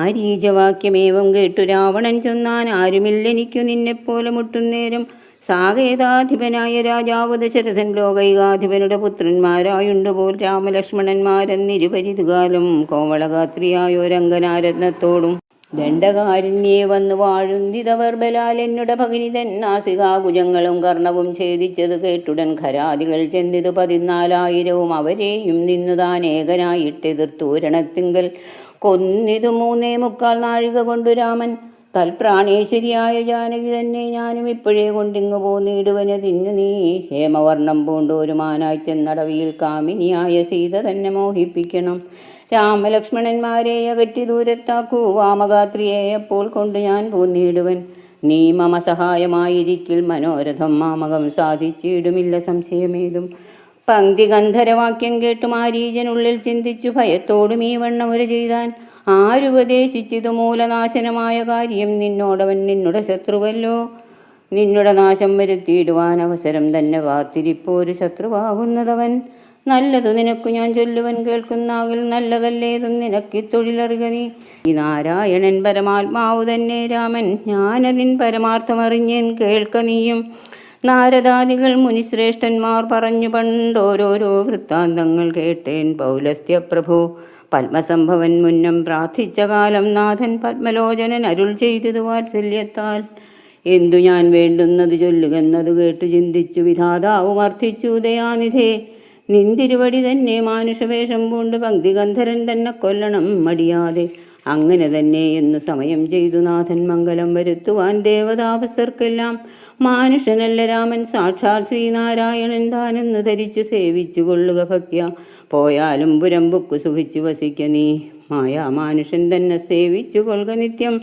മാരീചവാക്യമേവം കേട്ടു രാവണൻ ചൊന്നാൻ, ആരുമില്ലെനിക്കു നിന്നെപ്പോലെ മുട്ടുന്നേരം. സാകേതാധിപനായ രാജാവ് ദശരഥൻ ലോകൈകാധിപനുടെ പുത്രന്മാരായുണ്ടുപോൽ രാമലക്ഷ്മണന്മാരെന്നിരുപരിതുകാലം കോവളഗാത്രിയായോരംഗനാരത്നത്തോടും ദണ്ഡകാരണ്യേ വന്നു വാഴുന്നിതവർ ബലാൽ. എന്നുടെ ഭഗിനിതൻ നാസികാകുജങ്ങളും കർണവും ഛേദിച്ചത് കേട്ടുടൻ ഖരാദികൾ ചെന്നിതു 14,000 അവരെയും നിന്നുതാൻ ഏകനായിട്ടെതിർത്തു രണത്തിങ്കൽ. കൊന്നിതു 3.25 നാഴിക കൊണ്ടു രാമൻ. തൽപ്രാണേശ്വരിയായ ജാനകി തന്നെ ഞാനും ഇപ്പോഴേ കൊണ്ടിങ്ങു പോന്നിടുവനതിന്നു നീ. ഹേമവർണ്ണം പൂണ്ടോരു മാനായി ചെന്നടവിയിൽ കാമിനിയായ സീത തന്നെ മോഹിപ്പിക്കണം. രാമലക്ഷ്മണന്മാരെ അകറ്റി ദൂരത്താക്കൂ, വാമഗാത്രിയെ അപ്പോൾ കൊണ്ട് ഞാൻ പോന്നിടുവൻ. നീ മമ സഹായമായിരിക്കിൽ മനോരഥം മാമകം സാധിച്ചിടുമില്ല സംശയമേതും. പങ്ക്തി ഗന്ധരവാക്യം കേട്ടു മാരീചനുള്ളിൽ ചിന്തിച്ചു ഭയത്തോടും ഈ വണ്ണമുര ചെയ്താൻ. ആരുപദേശിച്ചിതു മൂലനാശനമായ കാര്യം, നിന്നോടവൻ നിന്നുടെ ശത്രുവല്ലോ. നിന്നുടെ നാശം വരുത്തിയിടുവാൻ അവസരം തന്നെ വാർത്തിരിപ്പോരു ശത്രുവാകുന്നതവൻ. നല്ലതു നിനക്കു ഞാൻ ചൊല്ലുവൻ കേൾക്കുന്നാകിൽ, നല്ലതല്ലേതും നിനക്കി തൊഴിലറിക നീ. ഈ നാരായണൻ പരമാത്മാവു തന്നെ രാമൻ, ഞാനതിൻ പരമാർത്ഥമറിഞ്ഞേൻ കേൾക്ക നീയും. നാരദാദികൾ മുനിശ്രേഷ്ഠന്മാർ പറഞ്ഞു പണ്ടോരോരോ വൃത്താന്തങ്ങൾ കേട്ടേൻ. പൗലസ്ത്യപ്രഭു പത്മസംഭവൻ മുന്നം പ്രാർത്ഥിച്ച കാലം നാഥൻ പത്മലോചനൻ അരുൾ ചെയ്തതു വാത്സല്യത്താൽ. എന്തു ഞാൻ വേണ്ടുന്നത് ചൊല്ലുകെന്നതു കേട്ടു ചിന്തിച്ചു വിധാതാവും അർത്ഥിച്ചു ദയാനിധേ. നിന്തിരുവടി തന്നെ മാനുഷവേഷം പൂണ്ട് പങ്ക്തി ഗന്ധരൻ തന്നെ കൊല്ലണം മടിയാതെ. അങ്ങനെ തന്നെ എന്നു സമയം ചെയ്തു നാഥൻ മംഗലം വരുത്തുവാൻ ദേവതാപസർക്കെല്ലാം. മാനുഷനല്ല രാമൻ സാക്ഷാൽ ശ്രീനാരായണൻ താനെന്നു ധരിച്ചു സേവിച്ചു കൊള്ളുക ഭക്യ. പോയാലും പുരമ്പുക്കു സുഖിച്ചു വസിക്ക നീ. മാനുഷൻ തന്നെ സേവിച്ചു കൊള്ളുക നിത്യം.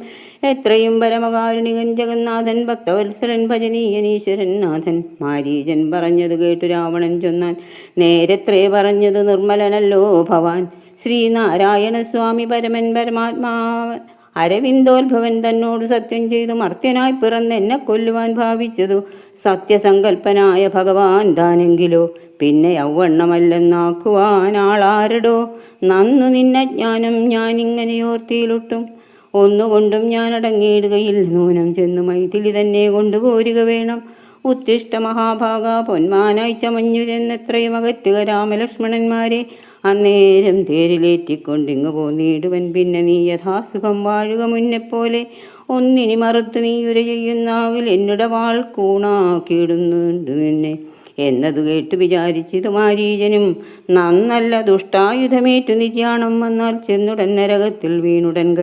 എത്രയും പരമകാരുണികൻ ജഗന്നാഥൻ ഭക്തവത്സരൻ ഭജനീയനീശ്വരൻ നാഥൻ. മാരീചൻ പറഞ്ഞത് കേട്ടു രാവണൻ ചൊന്നാൻ, നേരത്രേ പറഞ്ഞത് നിർമ്മലനല്ലോ ഭവാൻ. ശ്രീനാരായണ സ്വാമി പരമൻ പരമാത്മാ അരവിന്ദോത്ഭവൻ തന്നോട് സത്യം ചെയ്തു മർത്യനായി പിറന്നെന്നെ കൊല്ലുവാൻ ഭാവിച്ചതു സത്യസങ്കൽപ്പനായ ഭഗവാൻ താനെങ്കിലോ. പിന്നെ യൗവണ്ണമല്ലെന്നാക്കുവാൻ ആളാരടോ. നന്നു നിന്നജ്ഞാനം ഞാനിങ്ങനെയോർത്തിയിലൊട്ടും. ഒന്നുകൊണ്ടും ഞാൻ അടങ്ങിയിടുകയിൽ നൂനം ചെന്നു മൈഥിലി തന്നെ കൊണ്ടുപോരുക വേണം. ഉത്തിഷ്ട മഹാഭാഗ പൊന്മാനായി ചമഞ്ഞു ചെന്നെത്രയും അകറ്റുക രാമലക്ഷ്മണന്മാരെ. അന്നേരം തേരിലേറ്റിക്കൊണ്ടിങ്ങു പോന്നിടുവൻ. പിന്നെ നീ യഥാസുഖം വാഴുക മുന്നെപ്പോലെ. ഒന്നിനി മറുത്തു നീയുര ചെയ്യുന്നാകിൽ എന്നുടെ വാൾ കൂണാക്കിയിടുന്നുണ്ട് നിന്നെ എന്നതു കേട്ടു വിചാരിച്ചിതു മാരീചനും. നന്നല്ല ദുഷ്ടായുധമേറ്റു നിര്യാണം വന്നാൽ ചെന്നുടൻ നരകത്തിൽ വീണുടൻ